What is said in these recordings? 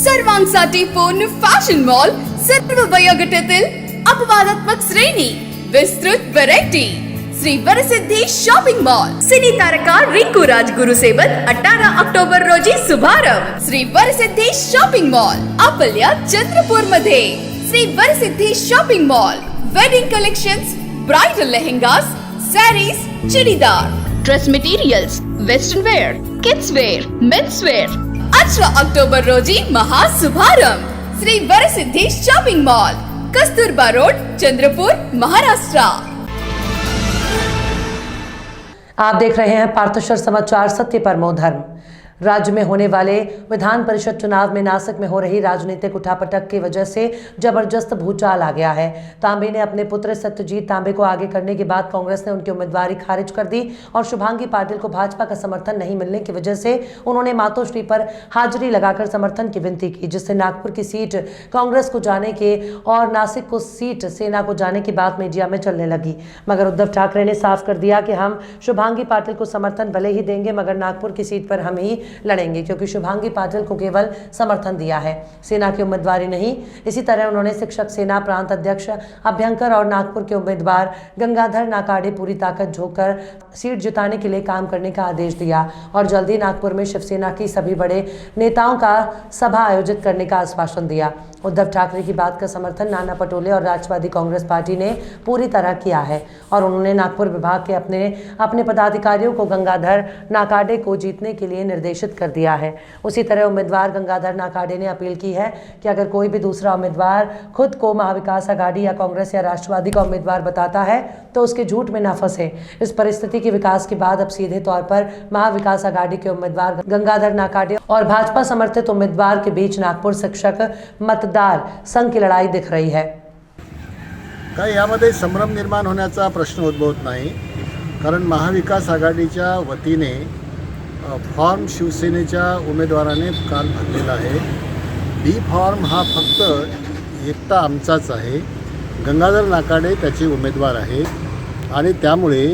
सर्वांसाठी पूर्ण fashion mall, सर्व वयोगटातील अपवादात्मक श्रेणी, विस्तृत variety, Shri Varsiddhi shopping mall, सिनी तारका रिंकू राजगुरु सोबत 18 ऑक्टोबर रोजी शुभारंभ. श्री वरसिद्धी शॉपिंग मॉल आपल्या चंद्रपूर मध्ये. Shri Varsiddhi shopping mall, wedding collections, bridal lehengas, sarees, churidar, dress materials, western wear, kids wear, men's wear. 18 October रोजी महाशुभारंभ. Shri Varsiddhi shopping mall, Kasturba road, Chandrapur, Maharashtra. आप देख रहे हैं पार्थेश्वर समाचार, सत्य परमो धर्म. राज्य में होने वाले विधान परिषद चुनाव में नासिक में हो रही राजनीतिक उठापटक की वजह से जबरदस्त भूचाल आ गया है. तांबे ने अपने पुत्र सत्यजीत तांबे को आगे करने के बाद कांग्रेस ने उनकी उम्मीदवारी खारिज कर दी और शुभांगी पाटिल को भाजपा का समर्थन नहीं मिलने की वजह से उन्होंने मातोश्री पर हाजिरी लगाकर समर्थन की विनती की, जिससे नागपुर की सीट कांग्रेस को जाने के और नासिक को सीट सेना को जाने की बात मीडिया में चलने लगी. मगर उद्धव ठाकरे ने साफ कर दिया कि हम शुभांगी पाटिल को समर्थन भले ही देंगे मगर नागपुर की सीट पर हम ही लड़ेंगे, क्योंकि शुभांगी पाटिल को केवल समर्थन दिया है, सेना की उम्मीदवारी नहीं. इसी तरह उन्होंने शिक्षक सेना प्रांत अध्यक्ष अभ्यंकर और नागपुर के उम्मीदवार गंगाधर नाकाडे पूरी ताकत झोंककर सीट जिताने के लिए काम करने का आदेश दिया और जल्दी नागपुर में शिवसेना की सभी बड़े नेताओं का सभा आयोजित करने का आश्वासन दिया. उद्धव ठाकरे की बात का समर्थन नाना पटोले और राष्ट्रवादी कांग्रेस पार्टी ने पूरी तरह किया है और उन्होंने नागपुर विभाग के अपने पदाधिकारियों को गंगाधर नाकाडे को जीतने के लिए निर्देशित कर दिया है. उसी तरह उम्मीदवार गंगाधर नाकाडे ने अपील की है कि अगर कोई भी दूसरा उम्मीदवार खुद को महाविकास आघाड़ी या कांग्रेस या राष्ट्रवादी का उम्मीदवार बताता है तो उसके झूठ में न फंसे. इस परिस्थिति के विकास के बाद अब सीधे तौर पर महाविकास आघाड़ी के उम्मीदवार गंगाधर नाकाडे और भाजपा समर्थित उम्मीदवार के बीच नागपुर शिक्षक मतदार संघ की लढाई दिख रही है. काही यामध्ये संभ्रम निर्माण होण्याचा प्रश्न उद्भवत नाही, कारण महाविकास आघाडीच्या वतीने फॉर्म शिवसेनेच्या उमेदवाराने काल भरलेला आहे. बी फॉर्म हा फक्त एकटा आमचाच आहे. गंगाधर नाकाडे त्याचे उमेदवार आहेत आणि त्यामुळे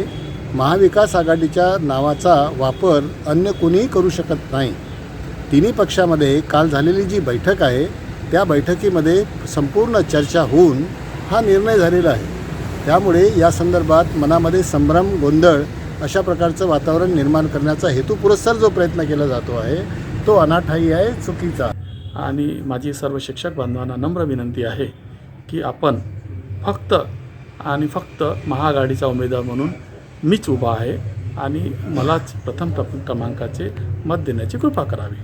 महाविकास आघाडीच्या नावाचा वापर अन्य कोणीही करू शकत नाही. तिन्ही पक्षामध्ये काल झालेली जी बैठक आहे त्या बैठकीमध्ये संपूर्ण चर्चा होऊन हा निर्णय झालेला आहे. त्यामुळे या संदर्भात मनामध्ये संभ्रम गोंधळ अशा प्रकारचं वातावरण निर्माण करण्याचा हेतुपुरस्सर जो प्रयत्न केला जातो आहे तो अनाठायी आहे, चुकीचा. आणि माझी सर्व शिक्षक बांधवांना नम्र विनंती आहे की आपण फक्त आणि फक्त महाआघाडीचा उमेदवार म्हणून मीच उभा आहे आणि मलाच प्रथम क्रमांकाचे मत देण्याची कृपा करावी.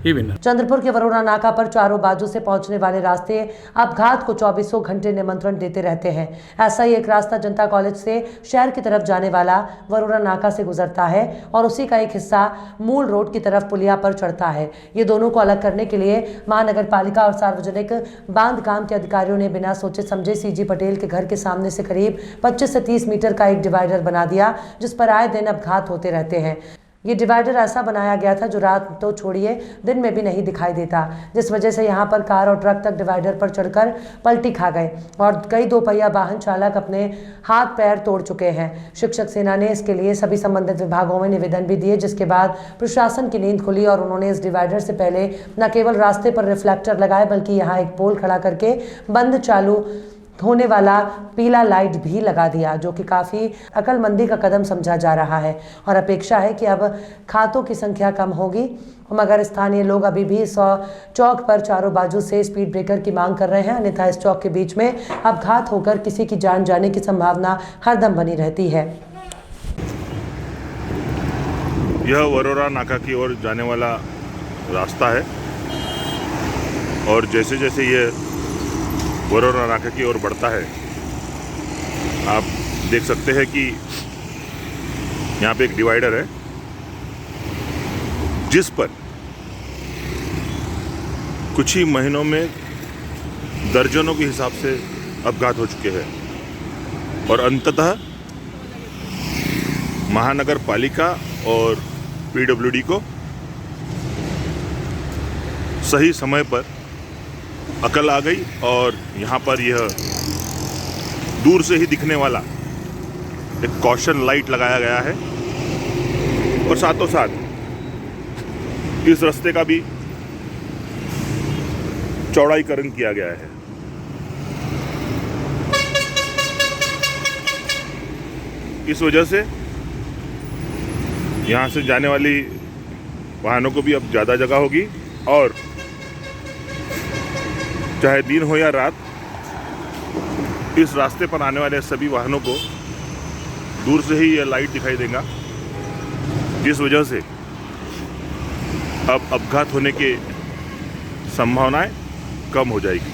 चंद्रपुर के वरोरा नाका पर चारों बाजू से पहुंचने वाले रास्ते अपघात को 24 घंटे निमंत्रण देते रहते हैं. ऐसा ही एक रास्ता जनता कॉलेज से शहर की तरफ जाने वाला वरोरा नाका से गुजरता है और उसी का एक हिस्सा मूल रोड की तरफ पुलिया पर चढ़ता है. ये दोनों को अलग करने के लिए महानगर पालिका और सार्वजनिक बांध काम के अधिकारियों ने बिना सोचे समझे सीजी पटेल के घर के सामने से करीब 25 से 30 मीटर का एक डिवाइडर बना दिया, जिस पर आए दिन अपघात होते रहते हैं. ये डिवाइडर ऐसा बनाया गया था जो रात तो छोड़िए दिन में भी नहीं दिखाई देता, जिस वजह से यहाँ पर कार और ट्रक तक डिवाइडर पर चढ़कर पलटी खा गए और कई दोपहिया वाहन चालक अपने हाथ पैर तोड़ चुके हैं. शिक्षक सेना ने इसके लिए सभी संबंधित विभागों में निवेदन भी दिए, जिसके बाद प्रशासन की नींद खुली और उन्होंने इस डिवाइडर से पहले न केवल रास्ते पर रिफ्लेक्टर लगाए बल्कि यहाँ एक पोल खड़ा करके बंद चालू होने वाला पीला लाइट भी लगा दिया, जो कि काफ़ी अक्लमंदी का कदम समझा जा रहा है. और अपेक्षा है कि अब खातों की संख्या कम होगी, मगर स्थानीय लोग अभी भी इस चौक पर चारों बाजू से स्पीड ब्रेकर की मांग कर रहे हैं, अन्यथा इस चौक के बीच में अपघात होकर किसी की जान जाने की संभावना हरदम बनी रहती है. यह वरोरा नाका की ओर जाने वाला रास्ता है और जैसे जैसे ये वरोरा नाका की ओर बढ़ता है आप देख सकते हैं कि यहाँ पे एक डिवाइडर है जिस पर कुछ ही महीनों में दर्जनों के हिसाब से अपघात हो चुके हैं और अंततः महानगर पालिका और पीडब्ल्यूडी को सही समय पर अकल आ गई और यहाँ पर यह दूर से ही दिखने वाला एक कॉशन लाइट लगाया गया है और साथों साथ इस रास्ते का भी चौड़ाईकरण किया गया है। इस वजह से यहाँ से जाने वाली वाहनों को भी अब ज़्यादा जगह होगी और चाहे दिन हो या रात इस रास्ते पर आने वाले सभी वाहनों को दूर से ही यह लाइट दिखाई देगा, जिस वजह से अब अपघात होने की संभावनाएं कम हो जाएगी।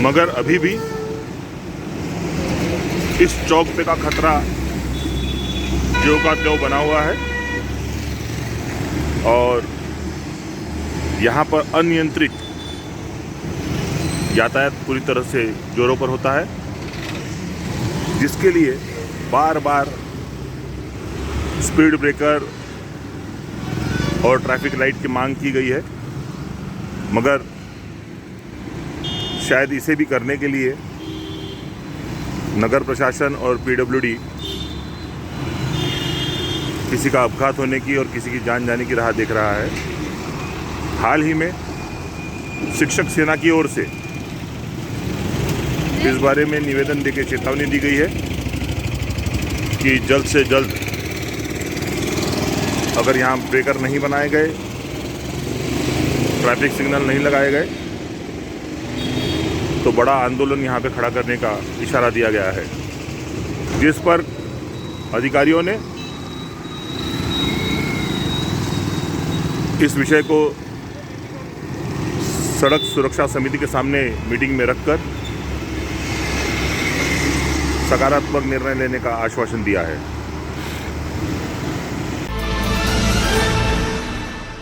मगर अभी भी इस चौक पे का खतरा जो का त्यों बना हुआ है और यहाँ पर अनियंत्रित यातायात पूरी तरह से जोरों पर होता है, जिसके लिए बार बार स्पीड ब्रेकर और ट्रैफिक लाइट की मांग की गई है। मगर शायद इसे भी करने के लिए नगर प्रशासन और पीडब्ल्यूडी किसी का अपघात होने की और किसी की जान जाने की राह देख रहा है। हाल ही में शिक्षक सेना की ओर से इस बारे में निवेदन देकर चेतावनी दी गई है कि जल्द से जल्द अगर यहाँ ब्रेकर नहीं बनाए गए, ट्रैफिक सिग्नल नहीं लगाए गए तो बड़ा आंदोलन यहाँ पे खड़ा करने का इशारा दिया गया है, जिस पर अधिकारियों ने इस विषय को सड़क सुरक्षा समिति के सामने मीटिंग में रखकर सकारात्मक निर्णय लेने का आश्वासन दिया है।